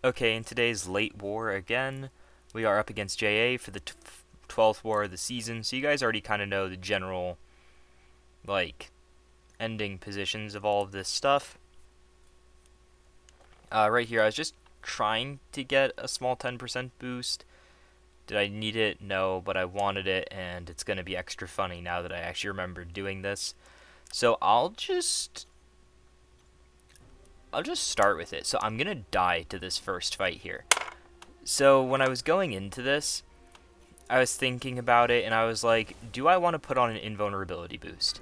Okay, in today's late war again, we are up against JA for the 12th war of the season, so you guys already kind of know the general, like, ending positions of all of this stuff. Right here, I was just trying to get a small 10% boost. Did I need it? No, but I wanted it, and it's going to be extra funny now that I actually remember doing this. So I'll just start with it. So I'm going to die to this first fight here. So when I was going into this, I was thinking about it and I was like, do I want to put on an invulnerability boost?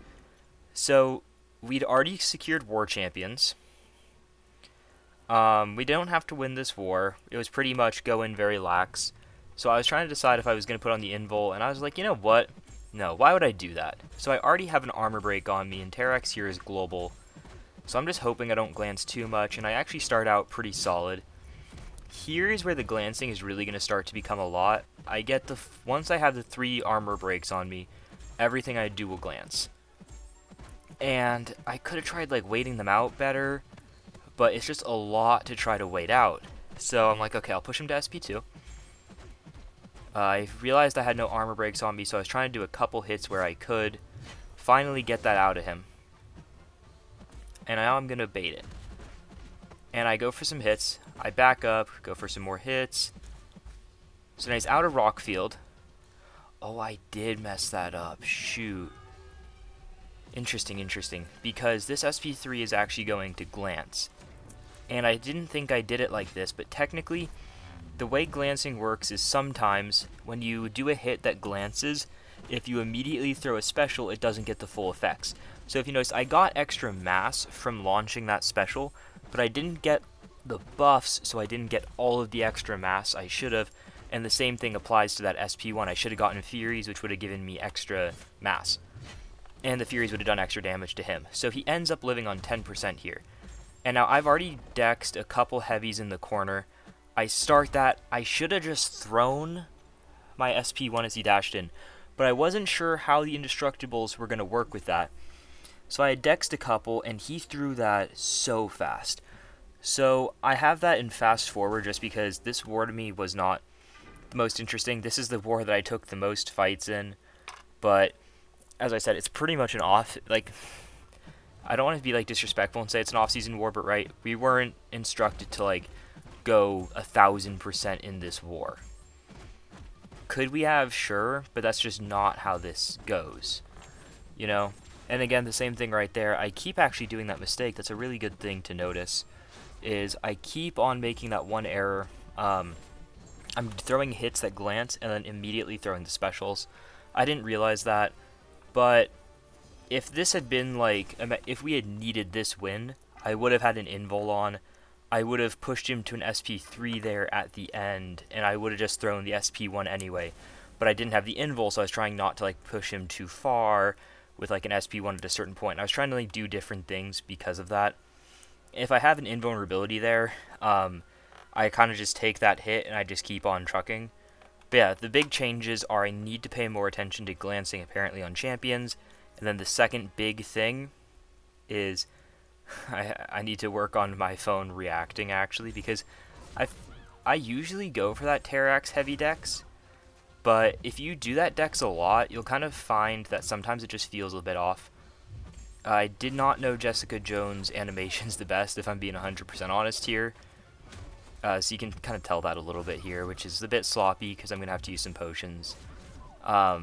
So we'd already secured war champions. We don't have to win this war. It was pretty much go in very lax. So I was trying to decide if I was going to put on the invul, and I was like, you know what? No, why would I do that? So I already have an armor break on me, and Terrax here is global. So I'm just hoping I don't glance too much, and I actually start out pretty solid. Here is where the glancing is really going to start to become a lot. Once I have the 3 armor breaks on me, everything I do will glance. And I could have tried like waiting them out better, but it's just a lot to try to wait out. So I'm like, okay, I'll push him to SP2. I realized I had no armor breaks on me, so I was trying to do a couple hits where I could finally get that out of him. And now I'm going to bait it. And I go for some hits. I back up, go for some more hits. So now he's out of rock field. Oh, I did mess that up. Shoot. Interesting. Because this SP3 is actually going to glance. And I didn't think I did it like this, but technically, the way glancing works is sometimes when you do a hit that glances, if you immediately throw a special, it doesn't get the full effects. So if you notice, I got extra mass from launching that special, but I didn't get the buffs, so I didn't get all of the extra mass I should have. And the same thing applies to that SP1. I should have gotten Furies, which would have given me extra mass. And the Furies would have done extra damage to him. So he ends up living on 10% here. And now I've already dexed a couple heavies in the corner. I start that. I should have just thrown my SP1 as he dashed in, but I wasn't sure how the Indestructibles were going to work with that. So I dexed a couple, and he threw that so fast. So I have that in fast forward just because this war to me was not the most interesting. This is the war that I took the most fights in, but as I said, it's pretty much an off, like, I don't want to be like disrespectful and say it's an off-season war, but right, we weren't instructed to like go 1,000% in this war. Could we have? Sure, but that's just not how this goes, you know? And again, the same thing right there. I keep actually doing that mistake. That's a really good thing to notice, is I keep on making that one error. I'm throwing hits that glance and then immediately throwing the specials. I didn't realize that, but if this had been like, if we had needed this win, I would have had an invul on. I would have pushed him to an SP3 there at the end, and I would have just thrown the SP1 anyway. But I didn't have the invul, so I was trying not to like push him too far with like an SP1 at a certain point. And I was trying to like do different things because of that. If I have an invulnerability there, I kind of just take that hit and I just keep on trucking. But yeah, the big changes are I need to pay more attention to glancing apparently on champions. And then the second big thing is I need to work on my phone reacting actually, because I usually go for that Terrax heavy dex, but if you do that dex a lot, you'll kind of find that sometimes it just feels a bit off. I did not know Jessica Jones' animations the best, if I'm being 100% honest here. So you can kind of tell that a little bit here, which is a bit sloppy because I'm going to have to use some potions. I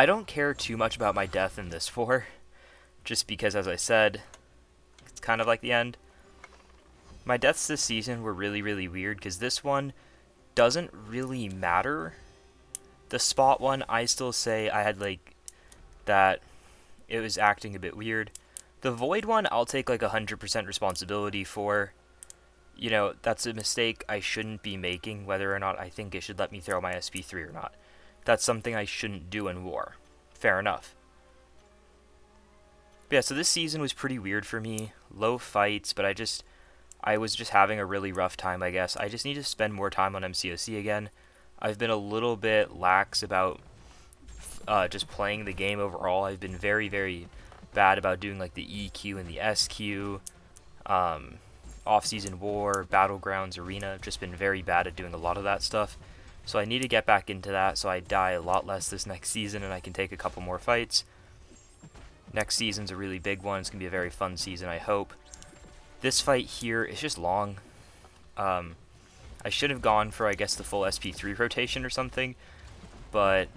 don't care too much about my death in this war, just because, as I said, it's kind of like the end. My deaths this season were really, really weird, because this one doesn't really matter. The spot one, I still say I had, like, that it was acting a bit weird. The void one, I'll take, like, 100% responsibility for. You know, that's a mistake I shouldn't be making, whether or not I think it should let me throw my SP3 or not. That's something I shouldn't do in war. Fair enough. But yeah, so this season was pretty weird for me. Low fights, but I was just having a really rough time, I guess. I just need to spend more time on MCOC again. I've been a little bit lax about just playing the game overall. I've been very, very bad about doing like the EQ and the SQ. off-season war, battlegrounds, arena. I've just been very bad at doing a lot of that stuff. So I need to get back into that so I die a lot less this next season and I can take a couple more fights. Next season's a really big one. It's going to be a very fun season, I hope. This fight here is just long. I should have gone for, I guess, the full SP3 rotation or something. But,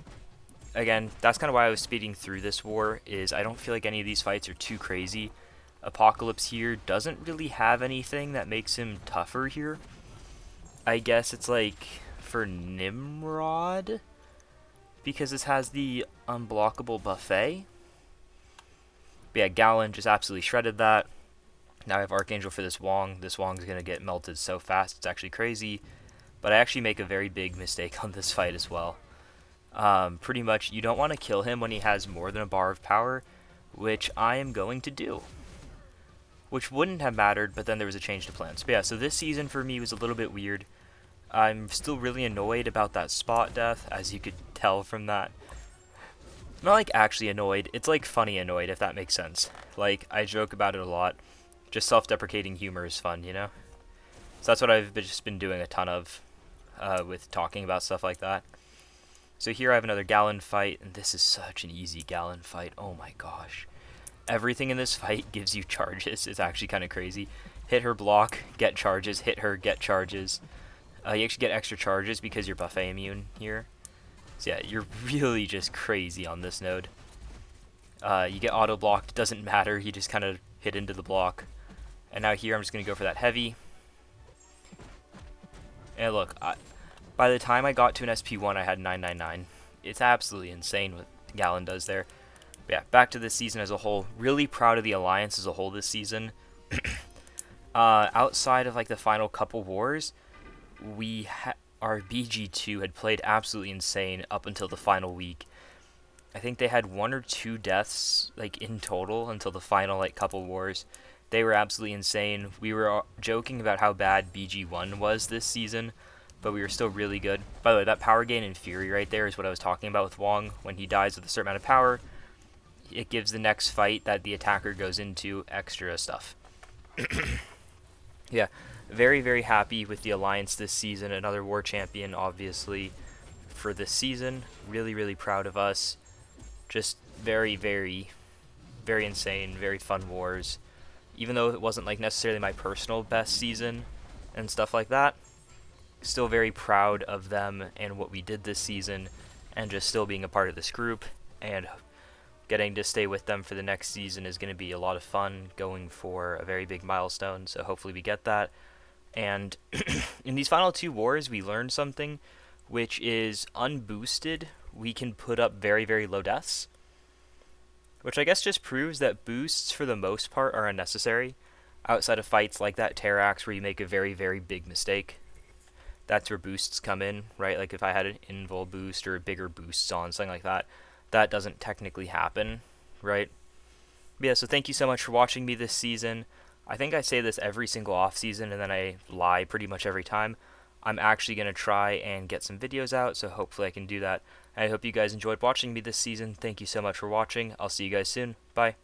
again, that's kind of why I was speeding through this war, is I don't feel like any of these fights are too crazy. Apocalypse here doesn't really have anything that makes him tougher here. I guess it's like for Nimrod, because this has the unblockable buffet. But yeah, Gallon just absolutely shredded that. Now I have Archangel for this Wong. This Wong's going to get melted so fast, it's actually crazy. But I actually make a very big mistake on this fight as well. Pretty much, you don't want to kill him when he has more than a bar of power, which I am going to do. Which wouldn't have mattered, but then there was a change to plans. But yeah, so this season for me was a little bit weird. I'm still really annoyed about that spot death, as you could tell from that. Not like actually annoyed, it's like funny annoyed, if that makes sense. Like, I joke about it a lot. Just self-deprecating humor is fun, you know? So that's what I've just been doing a ton of with talking about stuff like that. So here I have another Gallon fight, and this is such an easy Gallon fight. Oh my gosh. Everything in this fight gives you charges. It's actually kind of crazy. Hit her, block, get charges. Hit her, get charges. You actually get extra charges because you're buffet immune here. So yeah, you're really just crazy on this node. You get auto-blocked. Doesn't matter. You just kind of hit into the block. And now here I'm just going to go for that heavy. And look, by the time I got to an SP1, I had 999. It's absolutely insane what Gallon does there. But yeah, back to this season as a whole. Really proud of the Alliance as a whole this season. Outside of like the final couple wars, our BG2 had played absolutely insane up until the final week. I think they had 1 or 2 deaths like in total until the final like couple wars. They were absolutely insane. We were joking about how bad BG1 was this season, but we were still really good. By the way, that power gain in Fury right there is what I was talking about with Wong. When he dies with a certain amount of power, it gives the next fight that the attacker goes into extra stuff. Yeah, very, very happy with the Alliance this season. Another war champion, obviously, for this season. Really, really proud of us. Just very, very, very insane, very fun wars. Even though it wasn't like necessarily my personal best season and stuff like that, still very proud of them and what we did this season, and just still being a part of this group, and getting to stay with them for the next season is going to be a lot of fun, going for a very big milestone, so hopefully we get that. And in these final 2 wars, we learned something, which is unboosted, we can put up very, very low deaths. Which I guess just proves that boosts, for the most part, are unnecessary. Outside of fights like that Terrax where you make a very, very big mistake. That's where boosts come in, right? Like if I had an invul boost or bigger boosts on, something like that, that doesn't technically happen, right? But yeah, so thank you so much for watching me this season. I think I say this every single off-season and then I lie pretty much every time. I'm actually going to try and get some videos out, so hopefully I can do that. I hope you guys enjoyed watching me this season. Thank you so much for watching. I'll see you guys soon. Bye.